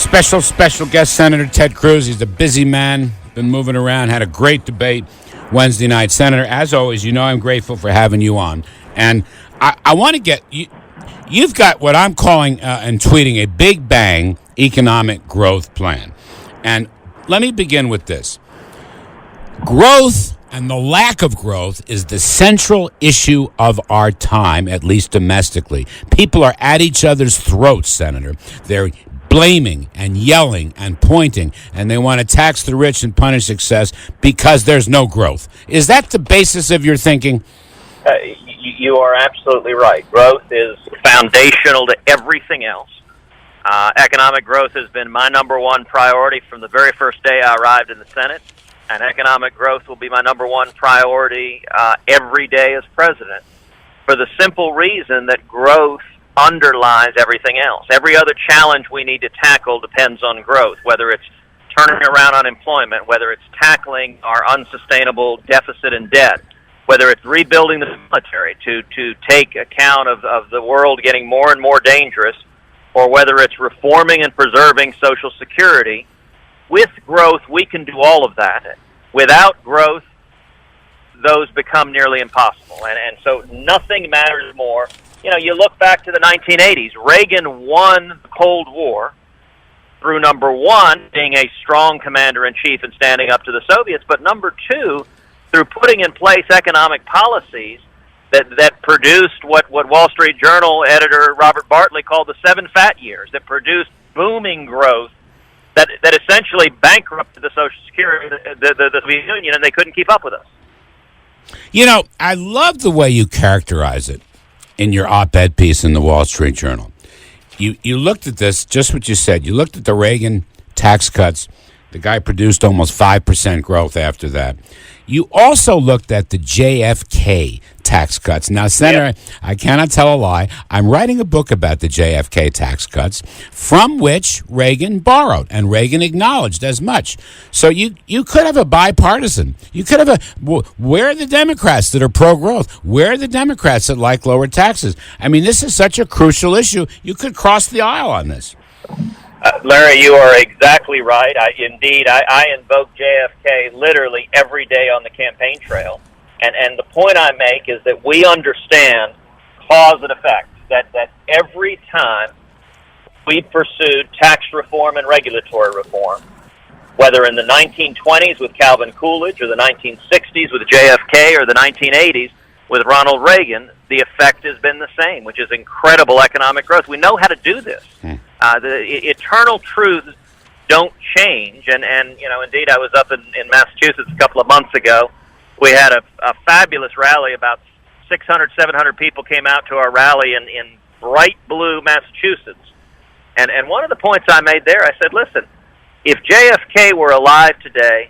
Special guest, Senator Ted Cruz. He's a busy man, been moving around, had a great debate Wednesday night. Senator, as always, you know I'm grateful for having you on. And I want to get you. You've got what I'm calling and tweeting a big bang economic growth plan. And let me begin with this. Growth and the lack of growth is the central issue of our time, at least domestically. People are at each other's throats, Senator. They're blaming and yelling and pointing, and they want to tax the rich and punish success because there's no growth. Is that the basis of your thinking? You are absolutely right. Growth is foundational to everything else. Economic growth has been my number one priority from the very first day I arrived in the Senate, and economic growth will be my number one priority every day as president, for the simple reason that growth underlies everything else. Every other challenge we need to tackle depends on growth, whether it's turning around unemployment, whether it's tackling our unsustainable deficit and debt, whether it's rebuilding the military to take account of the world getting more and more dangerous, or whether it's reforming and preserving Social Security. With growth, we can do all of that. Without growth, those become nearly impossible. And so nothing matters more. You know, you look back to the 1980s. Reagan won the Cold War through, number one, being a strong commander-in-chief and standing up to the Soviets, but number two, through putting in place economic policies that produced what Wall Street Journal editor Robert Bartley called the 7 fat years, that produced booming growth that essentially bankrupted the Social Security, the Soviet Union, and they couldn't keep up with us. You know, I love the way you characterize it in your op-ed piece in the Wall Street Journal. You looked at this, just what you said. You looked at the Reagan tax cuts. The guy produced almost 5% growth after that. You also looked at the JFK tax cuts. Now, Senator, I cannot tell a lie. I'm writing a book about the JFK tax cuts, from which Reagan borrowed, and Reagan acknowledged as much. So you could have a bipartisan. You could have where are the Democrats that are pro-growth? Where are the Democrats that like lower taxes? I mean, this is such a crucial issue. You could cross the aisle on this. Larry, you are exactly right. I invoke JFK literally every day on the campaign trail. And the point I make is that we understand cause and effect, that every time we pursued tax reform and regulatory reform, whether in the 1920s with Calvin Coolidge or the 1960s with JFK or the 1980s with Ronald Reagan, the effect has been the same, which is incredible economic growth. We know how to do this. The eternal truths don't change. And you know, indeed, I was up in Massachusetts a couple of months ago. We had a fabulous rally. About 600, 700 people came out to our rally in bright blue Massachusetts. And one of the points I made there, I said, listen, if JFK were alive today,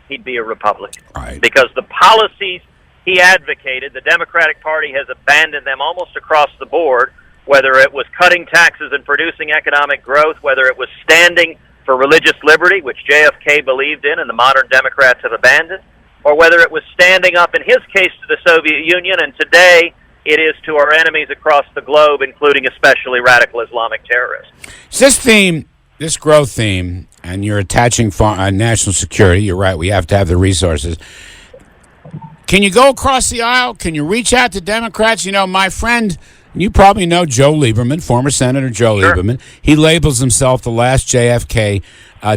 he'd be a Republican. Right. Because the policies he advocated, the Democratic Party has abandoned them almost across the board, whether it was cutting taxes and producing economic growth, whether it was standing for religious liberty, which JFK believed in and the modern Democrats have abandoned, or whether it was standing up, in his case, to the Soviet Union, and today it is to our enemies across the globe, including especially radical Islamic terrorists. This growth theme, and you're attaching national security, you're right, we have to have the resources. Can you go across the aisle? Can you reach out to Democrats? You know, my friend, you probably know Joe Lieberman, former Senator Joe Sure. Lieberman. He labels himself the last JFK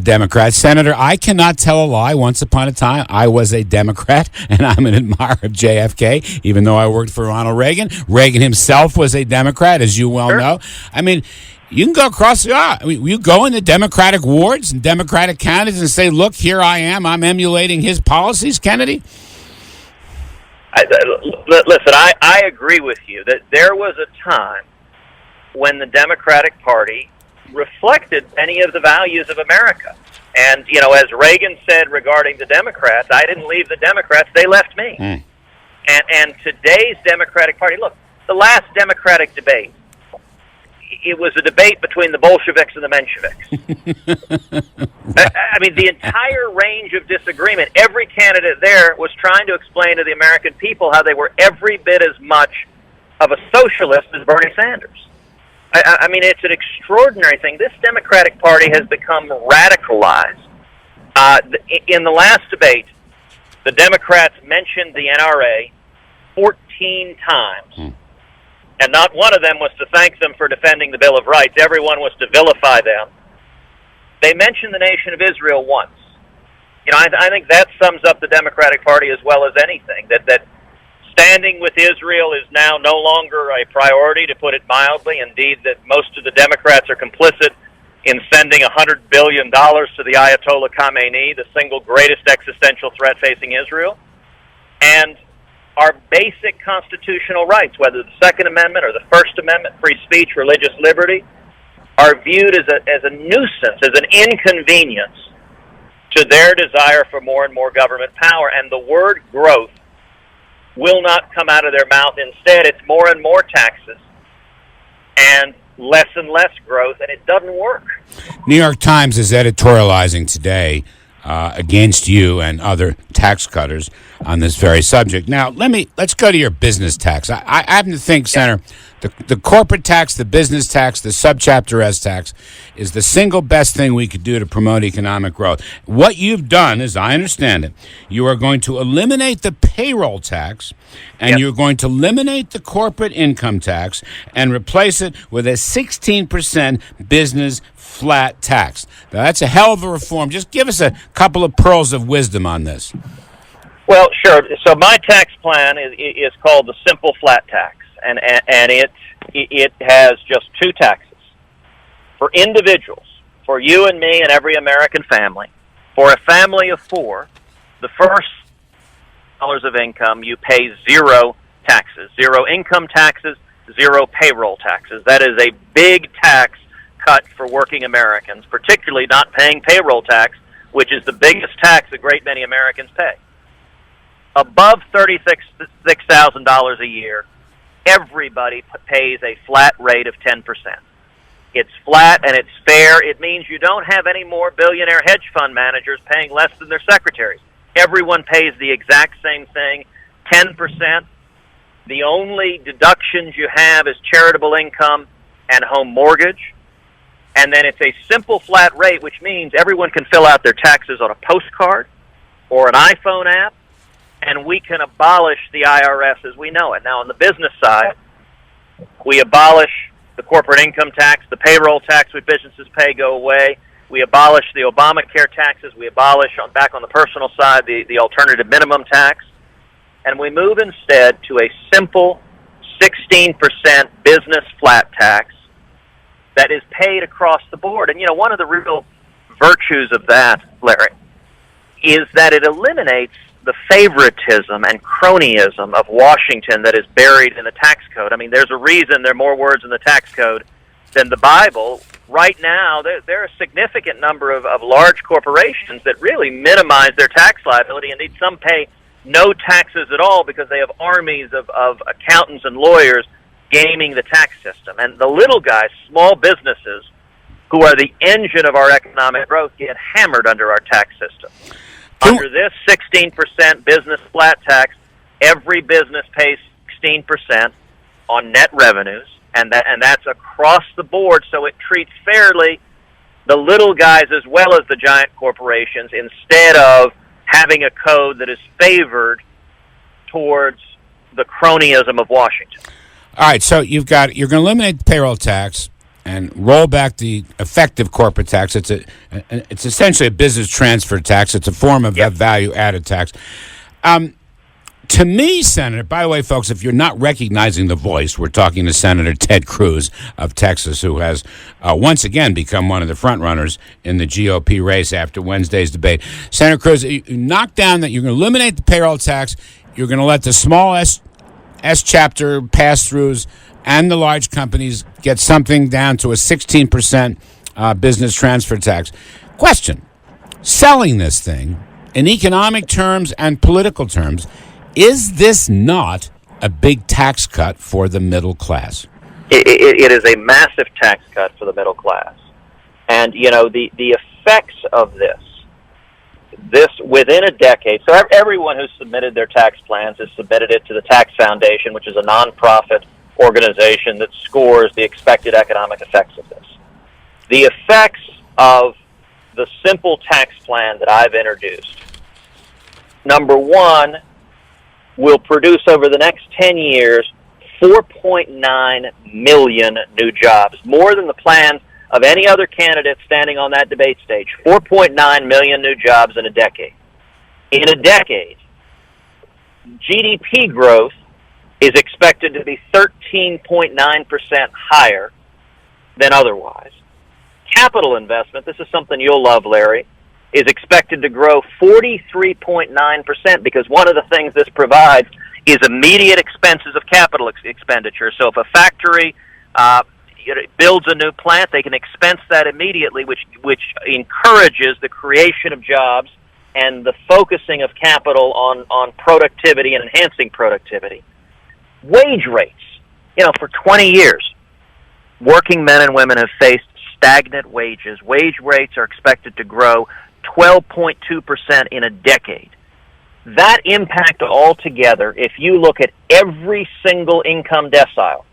Democrat. Senator, I cannot tell a lie. Once upon a time, I was a Democrat, and I'm an admirer of JFK, even though I worked for Ronald Reagan. Reagan himself was a Democrat, as you well Sure. know. I mean, you can go across the aisle. I mean, you go in the Democratic wards and Democratic candidates and say, look, here I am. I'm emulating his policies, Kennedy. Listen, I agree with you that there was a time when the Democratic Party reflected many of the values of America. And, you know, as Reagan said regarding the Democrats, I didn't leave the Democrats, they left me. And today's Democratic Party, look, the last Democratic debate, it was a debate between the Bolsheviks and the Mensheviks. I mean, the entire range of disagreement, every candidate there was trying to explain to the American people how they were every bit as much of a socialist as Bernie Sanders. I mean, it's an extraordinary thing. This Democratic Party has become radicalized. In the last debate, the Democrats mentioned the NRA 14 times. And not one of them was to thank them for defending the Bill of Rights. Everyone was to vilify them. They mentioned the nation of Israel once. You know, I think that sums up the Democratic Party as well as anything, that standing with Israel is now no longer a priority, to put it mildly. Indeed, that most of the Democrats are complicit in sending $100 billion to the Ayatollah Khamenei, the single greatest existential threat facing Israel. And our basic constitutional rights, whether the Second Amendment or the First Amendment, free speech, religious liberty, are viewed as a nuisance, as an inconvenience to their desire for more and more government power. And the word growth will not come out of their mouth. Instead, it's more and more taxes and less growth, and it doesn't work. New York Times is editorializing today against you and other tax cutters on this very subject. Now, let's go to your business tax. I happen to think, Senator, the corporate tax, the business tax, the subchapter S tax is the single best thing we could do to promote economic growth. What you've done, as I understand it, you are going to eliminate the payroll tax, and you're going to eliminate the corporate income tax and replace it with a 16% business flat tax. Now, that's a hell of a reform. Just give us a couple of pearls of wisdom on this. Well, sure. So my tax plan is called the simple flat tax, and it has just two taxes. For individuals, for you and me and every American family, for a family of four, the first $1,000 of income, you pay zero taxes, zero income taxes, zero payroll taxes. That is a big tax cut for working Americans, particularly not paying payroll tax, which is the biggest tax a great many Americans pay. Above $36,000 a year, everybody pays a flat rate of 10%. It's flat and it's fair. It means you don't have any more billionaire hedge fund managers paying less than their secretaries. Everyone pays the exact same thing, 10%. The only deductions you have is charitable income and home mortgage. And then it's a simple flat rate, which means everyone can fill out their taxes on a postcard or an iPhone app, and we can abolish the IRS as we know it. Now, on the business side, we abolish the corporate income tax, the payroll tax which businesses pay go away. We abolish the Obamacare taxes. We abolish, back on the personal side, the alternative minimum tax. And we move instead to a simple 16% business flat tax that is paid across the board. And, you know, one of the real virtues of that, Larry, is that it eliminates the favoritism and cronyism of Washington that is buried in the tax code. I mean, there's a reason there are more words in the tax code than the Bible. Right now, there are a significant number of large corporations that really minimize their tax liability. Indeed, some pay no taxes at all because they have armies of accountants and lawyers gaming the tax system. And the little guys, small businesses, who are the engine of our economic growth, get hammered under our tax system. Under this 16% business flat tax, every business pays 16% on net revenues, and that's across the board, so it treats fairly the little guys as well as the giant corporations, instead of having a code that is favored towards the cronyism of Washington. All right, so you're going to eliminate the payroll tax and roll back the effective corporate tax. It's essentially a business transfer tax. It's a form of that value-added tax. To me, Senator, by the way, folks, if you're not recognizing the voice, we're talking to Senator Ted Cruz of Texas, who has once again become one of the front runners in the GOP race after Wednesday's debate. Senator Cruz, you knocked down that you're going to eliminate the payroll tax. You're going to let the small S-chapter pass-throughs and the large companies get something down to a 16% business transfer tax. Question, selling this thing in economic terms and political terms, is this not a big tax cut for the middle class? It is a massive tax cut for the middle class. And, you know, the effects of this within a decade, so everyone who submitted their tax plans has submitted it to the Tax Foundation, which is a nonprofit organization that scores the expected economic effects of this. The effects of the simple tax plan that I've introduced, number one, will produce over the next 10 years 4.9 million new jobs, more than the plans of any other candidate standing on that debate stage. 4.9 million new jobs in a decade. In a decade, GDP growth is expected to be 13.9% higher than otherwise. Capital investment, this is something you'll love, Larry, is expected to grow 43.9%, because one of the things this provides is immediate expenses of capital expenditure. So if a factory builds a new plant, they can expense that immediately, which encourages the creation of jobs and the focusing of capital on productivity and enhancing productivity. Wage rates. For 20 years, working men and women have faced stagnant wages. Wage rates are expected to grow 12.2% in a decade. That impact altogether, if you look at every single income decile,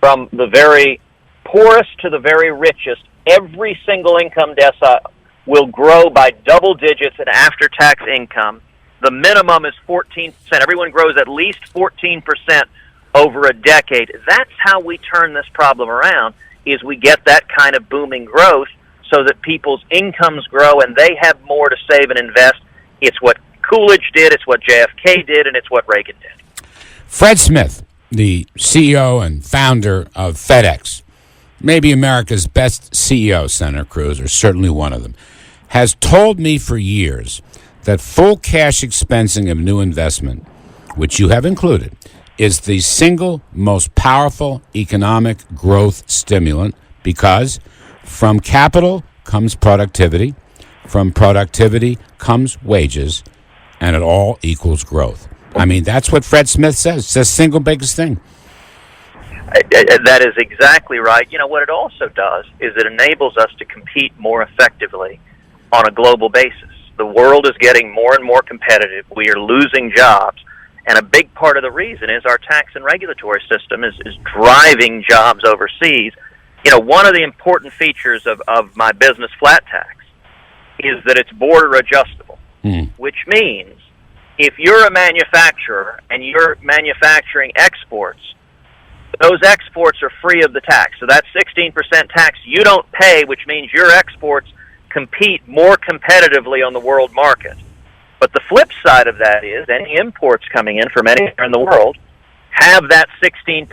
from the very poorest to the very richest, every single income decile will grow by double digits in after-tax income. The minimum is 14%. Everyone grows at least 14% over a decade. That's how we turn this problem around, is we get that kind of booming growth so that people's incomes grow and they have more to save and invest. It's what Coolidge did, it's what JFK did, and it's what Reagan did. Fred Smith, the CEO and founder of FedEx, maybe America's best CEO, Senator Cruz, or certainly one of them, has told me for years that full cash expensing of new investment, which you have included, is the single most powerful economic growth stimulant, because from capital comes productivity, from productivity comes wages, and it all equals growth. I mean, that's what Fred Smith says. It's the single biggest thing. That is exactly right. What it also does is it enables us to compete more effectively on a global basis. The world is getting more and more competitive. We are losing jobs. And a big part of the reason is our tax and regulatory system is driving jobs overseas. One of the important features of my business flat tax is that it's border adjustable, which means if you're a manufacturer and you're manufacturing exports, those exports are free of the tax. So that 16% tax you don't pay, which means your exports compete more competitively on the world market. But the flip side of that is any imports coming in from anywhere in the world have that 16%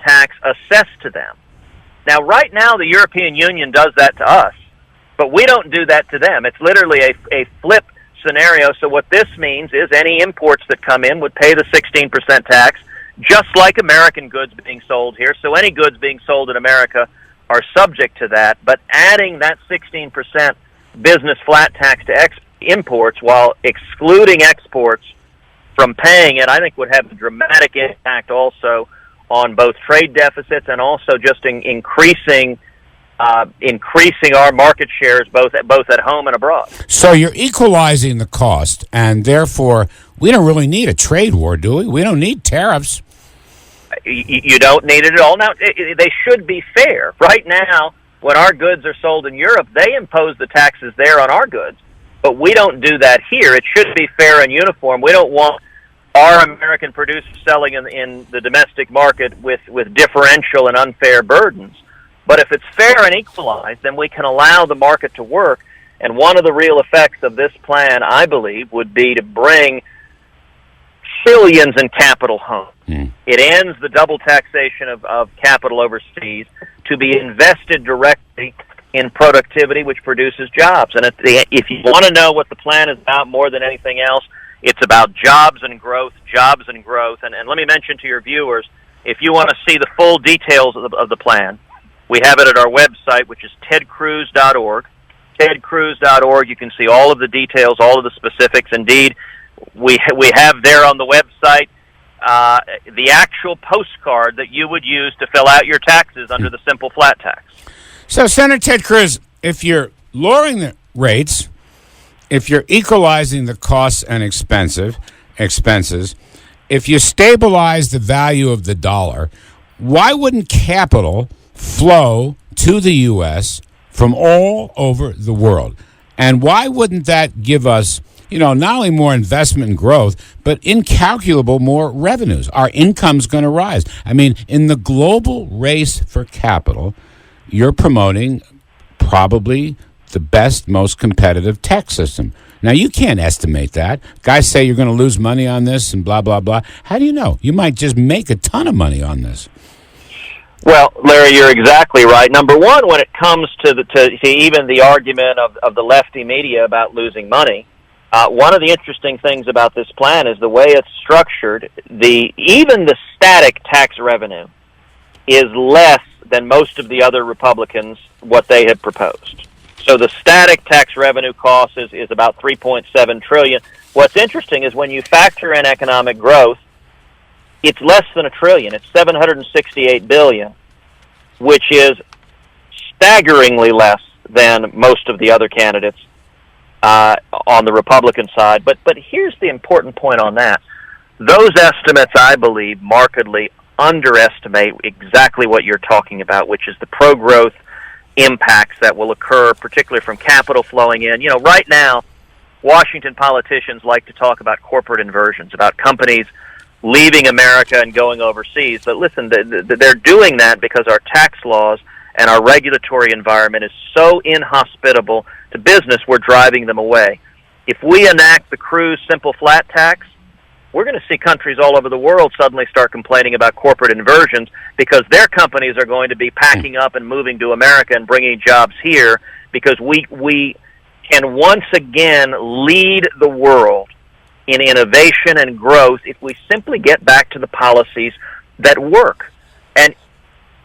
tax assessed to them. Now, right now, the European Union does that to us, but we don't do that to them. It's literally a flip scenario. So what this means is any imports that come in would pay the 16% tax, just like American goods being sold here. So any goods being sold in America are subject to that, but adding that 16% business flat tax to imports while excluding exports from paying it, I think would have a dramatic impact also on both trade deficits and also just increasing our market shares both at home and abroad. So you're equalizing the cost, and therefore we don't really need a trade war, do we? We don't need tariffs. You don't need it at all. Now, they should be fair. Right now, when our goods are sold in Europe, they impose the taxes there on our goods. But we don't do that here. It should be fair and uniform. We don't want our American producers selling in the domestic market with differential and unfair burdens. But if it's fair and equalized, then we can allow the market to work. And one of the real effects of this plan, I believe, would be to bring trillions in capital home. It ends the double taxation of capital overseas to be invested directly in productivity, which produces jobs. And if you want to know what the plan is about more than anything else, it's about jobs and growth. And let me mention to your viewers, if you want to see the full details of the plan, we have it at our website, which is tedcruz.org. tedcruz.org. You can see all of the details, all of the specifics. Indeed, we have there on the website the actual postcard that you would use to fill out your taxes under the simple flat tax. So, Senator Ted Cruz, if you're lowering the rates, if you're equalizing the costs and expenses, if you stabilize the value of the dollar, why wouldn't capital flow to the U.S. from all over the world? And why wouldn't that give us, not only more investment and growth, but incalculable more revenues? Our income's going to rise. I mean, in the global race for capital, you're promoting probably the best, most competitive tech system. Now, you can't estimate that. Guys say you're going to lose money on this and blah, blah, blah. How do you know? You might just make a ton of money on this. Well, Larry, you're exactly right. Number one, when it comes to even the argument of the lefty media about losing money, one of the interesting things about this plan is the way it's structured. Even the static tax revenue is less than most of the other Republicans what they had proposed. So the static tax revenue cost is about $3.7 trillion. What's interesting is when you factor in economic growth, it's less than $1 trillion. It's $768 billion, which is staggeringly less than most of the other candidates on the Republican side. But here's the important point on that. Those estimates, I believe, markedly underestimate exactly what you're talking about, which is the pro-growth impacts that will occur, particularly from capital flowing in. Right now, Washington politicians like to talk about corporate inversions, about companies leaving America and going overseas. But listen, they're doing that because our tax laws and our regulatory environment is so inhospitable to business, we're driving them away. If we enact the Cruz simple flat tax, we're going to see countries all over the world suddenly start complaining about corporate inversions because their companies are going to be packing up and moving to America and bringing jobs here because we can once again lead the world in innovation and growth if we simply get back to the policies that work. And,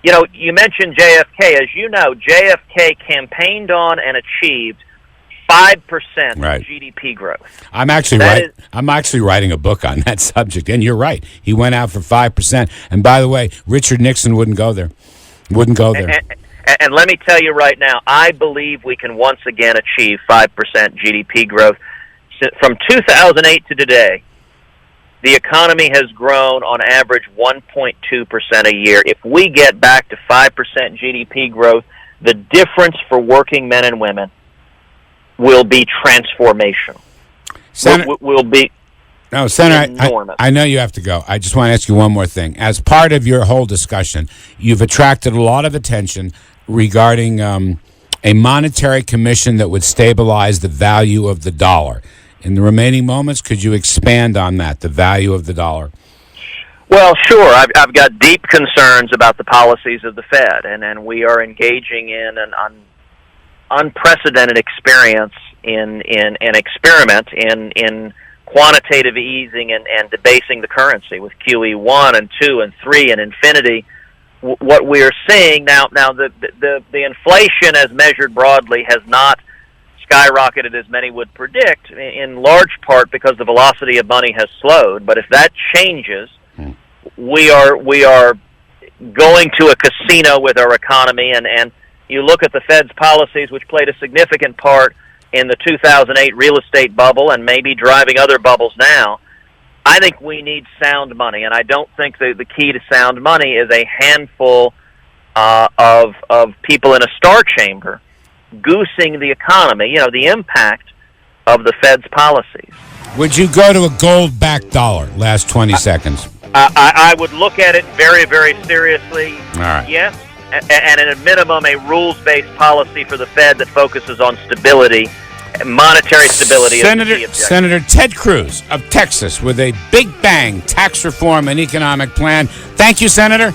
you mentioned JFK. As you know, JFK campaigned on and achieved 5% GDP growth. I'm actually writing a book on that subject, and you're right. He went out for 5%. And by the way, Richard Nixon wouldn't go there. And let me tell you right now, I believe we can once again achieve 5% GDP growth. From 2008 to today, the economy has grown on average 1.2% a year. If we get back to 5% GDP growth, the difference for working men and women will be transformational. Senator, will be Senator, enormous. I know you have to go. I just want to ask you one more thing. As part of your whole discussion, you've attracted a lot of attention regarding a monetary commission that would stabilize the value of the dollar. In the remaining moments, could you expand on that, the value of the dollar? Well, sure. I've got deep concerns about the policies of the Fed, and we are engaging in an unprecedented experience in an experiment in quantitative easing and debasing the currency with QE 1 and 2 and 3 and infinity. What we are seeing now the inflation as measured broadly has not skyrocketed as many would predict, in large part because the velocity of money has slowed. But if that changes, we are going to a casino with our economy, and you look at the Fed's policies, which played a significant part in the 2008 real estate bubble and maybe driving other bubbles now. I think we need sound money, and I don't think the key to sound money is a handful of people in a star chamber goosing the economy, the impact of the Fed's policies. Would you go to a gold-backed dollar? Last 20 seconds. I would look at it very, very seriously. All right. Yes, and at a minimum, a rules-based policy for the Fed that focuses on stability, monetary stability. Senator Ted Cruz of Texas with a big bang tax reform and economic plan. Thank you, Senator.